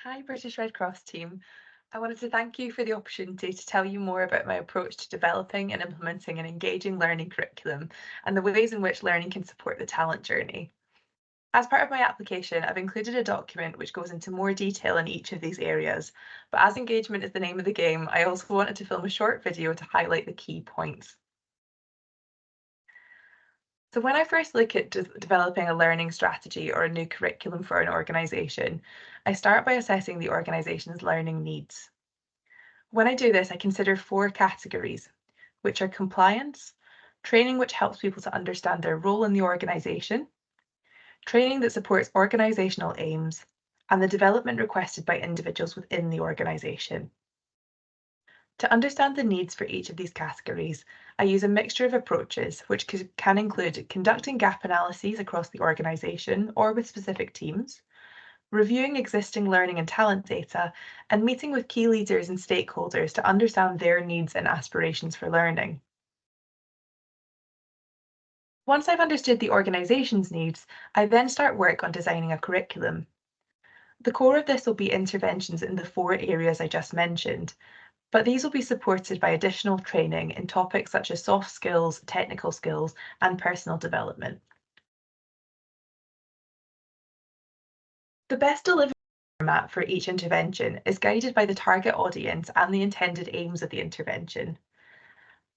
Hi, British Red Cross team. I wanted to thank you for the opportunity to tell you more about my approach to developing and implementing an engaging learning curriculum and the ways in which learning can support the talent journey. As part of my application, I've included a document which goes into more detail in each of these areas, but as engagement is the name of the game, I also wanted to film a short video to highlight the key points. So when I first look at developing a learning strategy or a new curriculum for an organisation, I start by assessing the organisation's learning needs. When I do this, I consider four categories, which are compliance, training which helps people to understand their role in the organisation, training that supports organisational aims, and the development requested by individuals within the organisation. To understand the needs for each of these categories, I use a mixture of approaches, which can include conducting gap analyses across the organisation or with specific teams, reviewing existing learning and talent data, and meeting with key leaders and stakeholders to understand their needs and aspirations for learning. Once I've understood the organisation's needs, I then start work on designing a curriculum. The core of this will be interventions in the four areas I just mentioned, but these will be supported by additional training in topics such as soft skills, technical skills, and personal development. The best delivery format for each intervention is guided by the target audience and the intended aims of the intervention.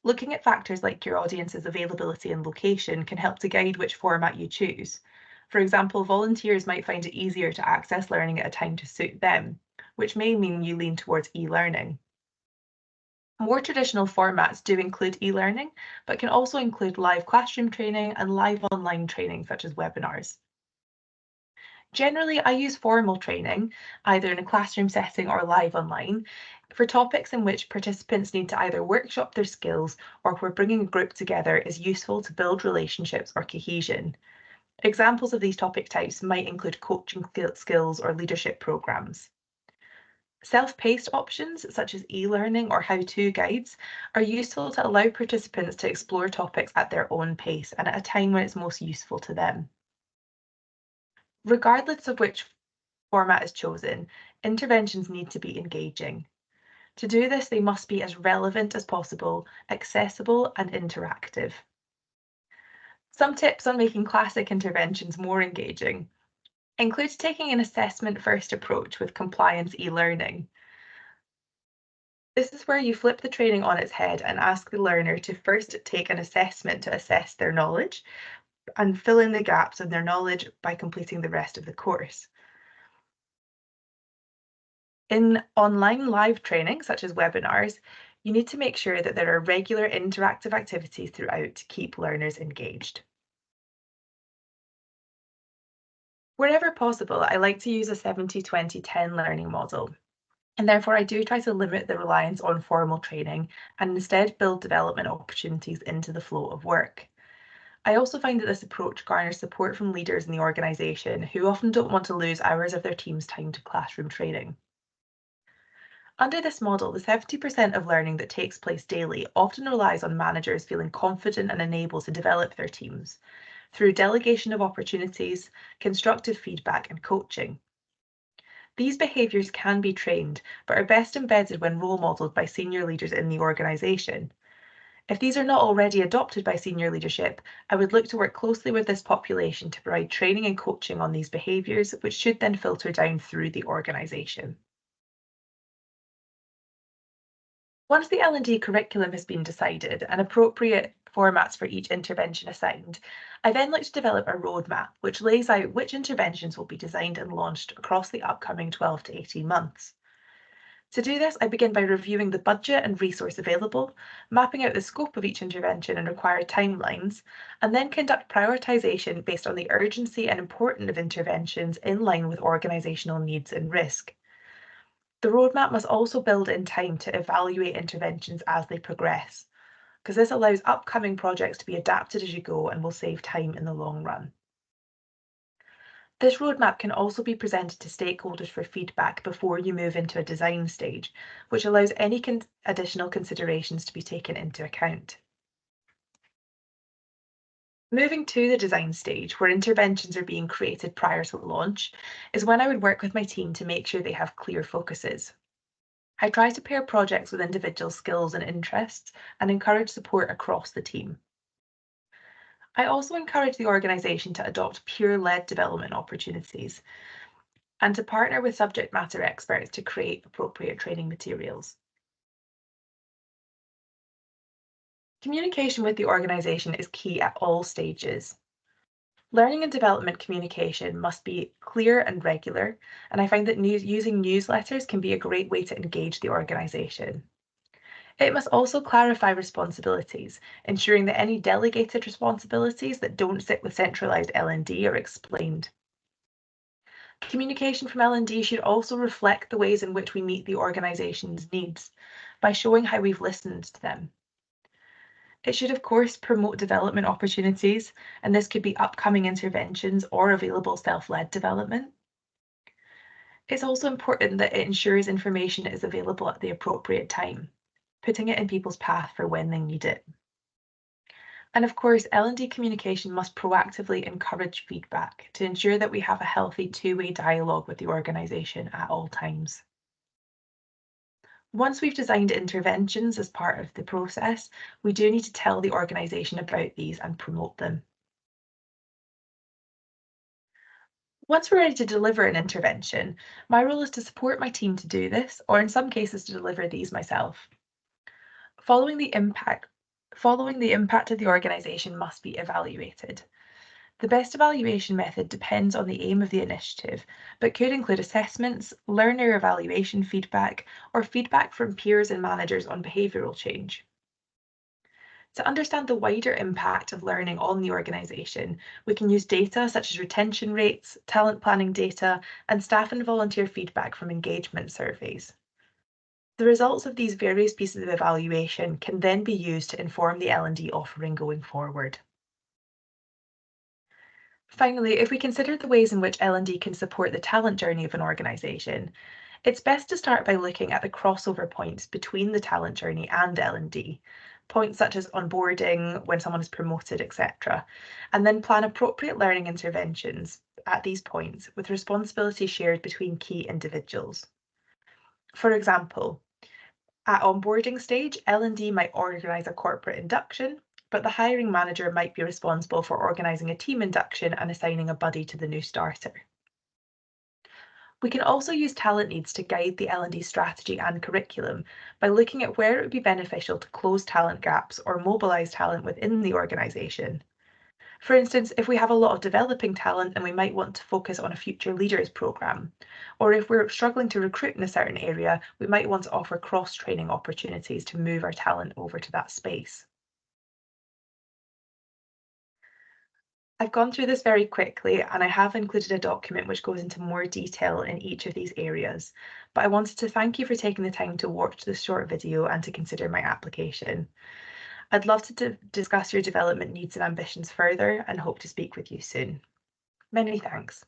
Looking at factors like your audience's availability and location can help to guide which format you choose. For example, volunteers might find it easier to access learning at a time to suit them, which may mean you lean towards e-learning. More traditional formats do include e-learning, but can also include live classroom training and live online training, such as webinars. Generally, I use formal training, either in a classroom setting or live online, for topics in which participants need to either workshop their skills or where bringing a group together is useful to build relationships or cohesion. Examples of these topic types might include coaching skills or leadership programs. Self-paced options, such as e-learning or how-to guides, are useful to allow participants to explore topics at their own pace and at a time when it's most useful to them. Regardless of which format is chosen, interventions need to be engaging. To do this, they must be as relevant as possible, accessible, and interactive. Some tips on making classic interventions more engaging include taking an assessment-first approach with compliance e-learning. This is where you flip the training on its head and ask the learner to first take an assessment to assess their knowledge and fill in the gaps in their knowledge by completing the rest of the course. In online live training, such as webinars, you need to make sure that there are regular interactive activities throughout to keep learners engaged. Wherever possible, I like to use a 70-20-10 learning model, and therefore I do try to limit the reliance on formal training and instead build development opportunities into the flow of work. I also find that this approach garners support from leaders in the organisation who often don't want to lose hours of their team's time to classroom training. Under this model, the 70% of learning that takes place daily often relies on managers feeling confident and enabled to develop their teams through delegation of opportunities, constructive feedback, and coaching. These behaviours can be trained, but are best embedded when role modelled by senior leaders in the organisation. If these are not already adopted by senior leadership, I would look to work closely with this population to provide training and coaching on these behaviours, which should then filter down through the organisation. Once the L&D curriculum has been decided and appropriate formats for each intervention assigned, I then look to develop a roadmap which lays out which interventions will be designed and launched across the upcoming 12 to 18 months. To do this, I begin by reviewing the budget and resource available, mapping out the scope of each intervention and required timelines, and then conduct prioritisation based on the urgency and importance of interventions in line with organisational needs and risk. The roadmap must also build in time to evaluate interventions as they progress, because this allows upcoming projects to be adapted as you go and will save time in the long run. This roadmap can also be presented to stakeholders for feedback before you move into a design stage, which allows any additional considerations to be taken into account. Moving to the design stage, where interventions are being created prior to launch, is when I would work with my team to make sure they have clear focuses. I try to pair projects with individual skills and interests and encourage support across the team. I also encourage the organisation to adopt peer-led development opportunities and to partner with subject matter experts to create appropriate training materials. Communication with the organisation is key at all stages. Learning and development communication must be clear and regular, and I find that using newsletters can be a great way to engage the organisation. It must also clarify responsibilities, ensuring that any delegated responsibilities that don't sit with centralised L&D are explained. Communication from L&D should also reflect the ways in which we meet the organisation's needs by showing how we've listened to them. It should, of course, promote development opportunities, and this could be upcoming interventions or available self-led development. It's also important that it ensures information is available at the appropriate time, putting it in people's path for when they need it. And of course, L&D communication must proactively encourage feedback to ensure that we have a healthy two-way dialogue with the organisation at all times. Once we've designed interventions as part of the process, we do need to tell the organisation about these and promote them. Once we're ready to deliver an intervention, my role is to support my team to do this, or in some cases to deliver these myself. Following the impact of the organisation must be evaluated. The best evaluation method depends on the aim of the initiative, but could include assessments, learner evaluation feedback, or feedback from peers and managers on behavioural change. To understand the wider impact of learning on the organisation, we can use data such as retention rates, talent planning data, and staff and volunteer feedback from engagement surveys. The results of these various pieces of evaluation can then be used to inform the L&D offering going forward. Finally, if we consider the ways in which L&D can support the talent journey of an organisation, it's best to start by looking at the crossover points between the talent journey and L&D, points such as onboarding, when someone is promoted, etc., and then plan appropriate learning interventions at these points with responsibility shared between key individuals. For example, at onboarding stage, L&D might organise a corporate induction, but the hiring manager might be responsible for organising a team induction and assigning a buddy to the new starter. We can also use talent needs to guide the L&D strategy and curriculum by looking at where it would be beneficial to close talent gaps or mobilise talent within the organisation. For instance, if we have a lot of developing talent and we might want to focus on a future leaders programme, or if we're struggling to recruit in a certain area, we might want to offer cross-training opportunities to move our talent over to that space. I've gone through this very quickly and I have included a document which goes into more detail in each of these areas, but I wanted to thank you for taking the time to watch this short video and to consider my application. I'd love to discuss your development needs and ambitions further and hope to speak with you soon. Many thanks.